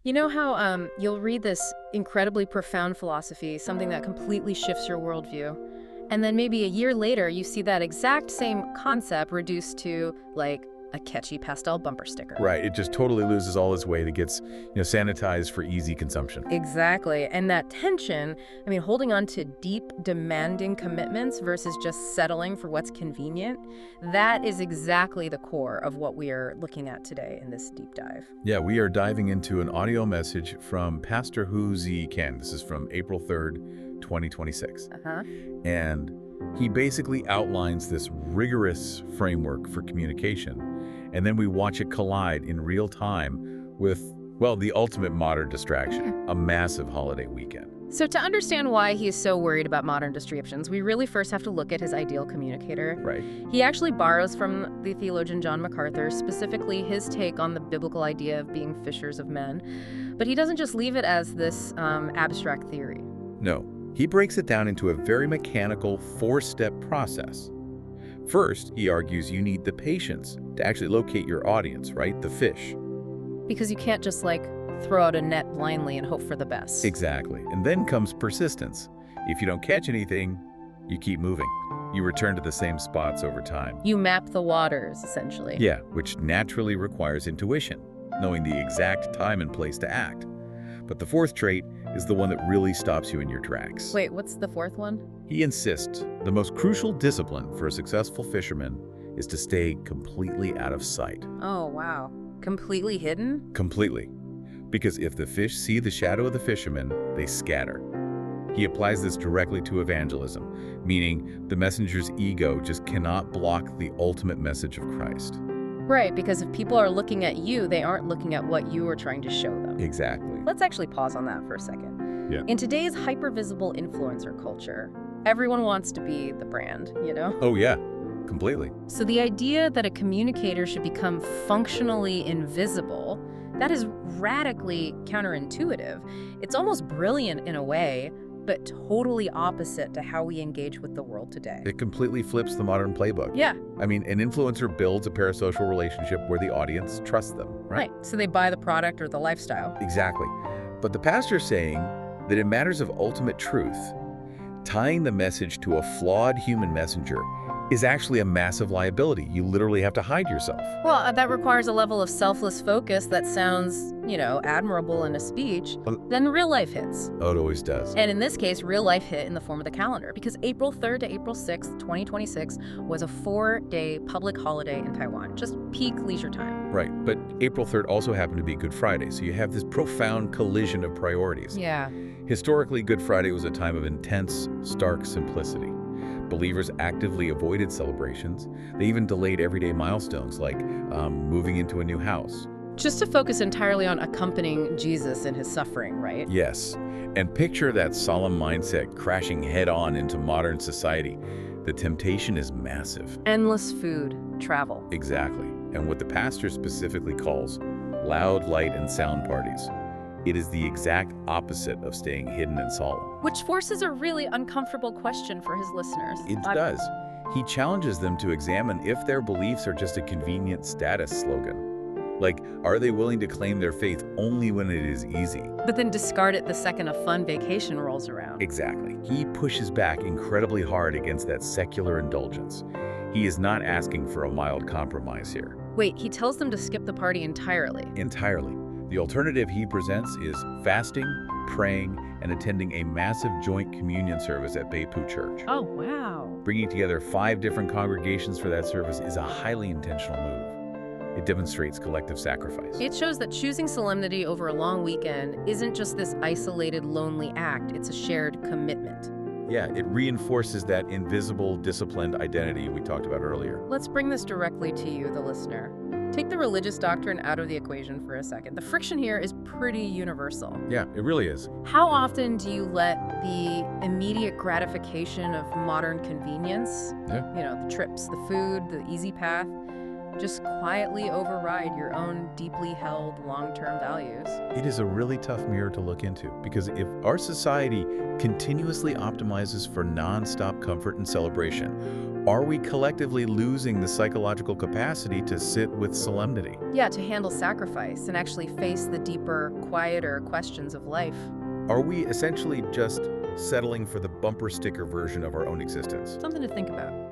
You know how you'll read this incredibly profound philosophy, something that completely shifts your worldview, and then maybe a year later you see that exact same concept reduced to, like, a catchy pastel bumper sticker. Right, it just totally loses all its weight. It gets, sanitized for easy consumption. Exactly, and that tension, I mean, holding on to deep, demanding commitments versus just settling for what's convenient, that is exactly the core of what we are looking at today in this deep dive. Yeah, we are diving into an audio message from Pastor Hu Zi Ken. This is from April 3rd, 2026. And he basically outlines this rigorous framework for communication, and then we watch it collide in real time with, well, the ultimate modern distraction, a massive holiday weekend. So to understand why he is so worried about modern distractions, we really first have to look at his ideal communicator. Right. He actually borrows from the theologian John MacArthur, specifically his take on the biblical idea of being fishers of men. But he doesn't just leave it as this abstract theory. No. He breaks it down into a very mechanical four-step process. First, he argues you need the patience to actually locate your audience, right? The fish. Because you can't just, like, throw out a net blindly and hope for the best. Exactly. And then comes persistence. If you don't catch anything, you keep moving. You return to the same spots over time. You map the waters, essentially. Yeah, which naturally requires intuition, knowing the exact time and place to act. But the fourth trait is the one that really stops you in your tracks. Wait, what's the fourth one? He insists the most crucial discipline for a successful fisherman is to stay completely out of sight. Oh, wow. Completely hidden? Completely. Because if the fish see the shadow of the fisherman, they scatter. He applies this directly to evangelism, meaning the messenger's ego just cannot block the ultimate message of Christ. Right, because if people are looking at you, they aren't looking at what you are trying to show them. Exactly. Let's actually pause on that for a second. Yeah. In today's hyper-visible influencer culture, everyone wants to be the brand, you know? Oh yeah, completely. So the idea that a communicator should become functionally invisible, that is radically counterintuitive. It's almost brilliant in a way, but totally opposite to how we engage with the world today. It completely flips the modern playbook. Yeah. I mean, an influencer builds a parasocial relationship where the audience trusts them, right? So they buy the product or the lifestyle. Exactly. But the pastor's saying that in matters of ultimate truth, tying the message to a flawed human messenger is actually a massive liability. You literally have to hide yourself. Well, that requires a level of selfless focus that sounds, admirable in a speech. Then real life hits. Oh, it always does. And in this case, real life hit in the form of the calendar, because April 3rd to April 6th, 2026 was a 4-day public holiday in Taiwan, just peak leisure time. Right, but April 3rd also happened to be Good Friday, so you have this profound collision of priorities. Yeah. Historically, Good Friday was a time of intense, stark simplicity. Believers actively avoided celebrations. They even delayed everyday milestones like moving into a new house. Just to focus entirely on accompanying Jesus in his suffering, right? Yes, and picture that solemn mindset crashing head-on into modern society. The temptation is massive. Endless food, travel. Exactly, and what the pastor specifically calls loud light and sound parties. It is the exact opposite of staying hidden and solemn. Which forces a really uncomfortable question for his listeners. It does. He challenges them to examine if their beliefs are just a convenient status slogan. Like, are they willing to claim their faith only when it is easy? But then discard it the second a fun vacation rolls around. Exactly. He pushes back incredibly hard against that secular indulgence. He is not asking for a mild compromise here. Wait, he tells them to skip the party entirely. Entirely. The alternative he presents is fasting, praying, and attending a massive joint communion service at Beipu Church. Oh, wow. Bringing together 5 different congregations for that service is a highly intentional move. It demonstrates collective sacrifice. It shows that choosing solemnity over a long weekend isn't just this isolated, lonely act. It's a shared commitment. Yeah, it reinforces that invisible, disciplined identity we talked about earlier. Let's bring this directly to you, the listener. Take the religious doctrine out of the equation for a second. The friction here is pretty universal. Yeah, it really is. How often do you let the immediate gratification of modern convenience, the trips, the food, the easy path, just quietly override your own deeply held long-term values. It is a really tough mirror to look into, because if our society continuously optimizes for non-stop comfort and celebration, are we collectively losing the psychological capacity to sit with solemnity? Yeah, to handle sacrifice and actually face the deeper, quieter questions of life. Are we essentially just settling for the bumper sticker version of our own existence? Something to think about.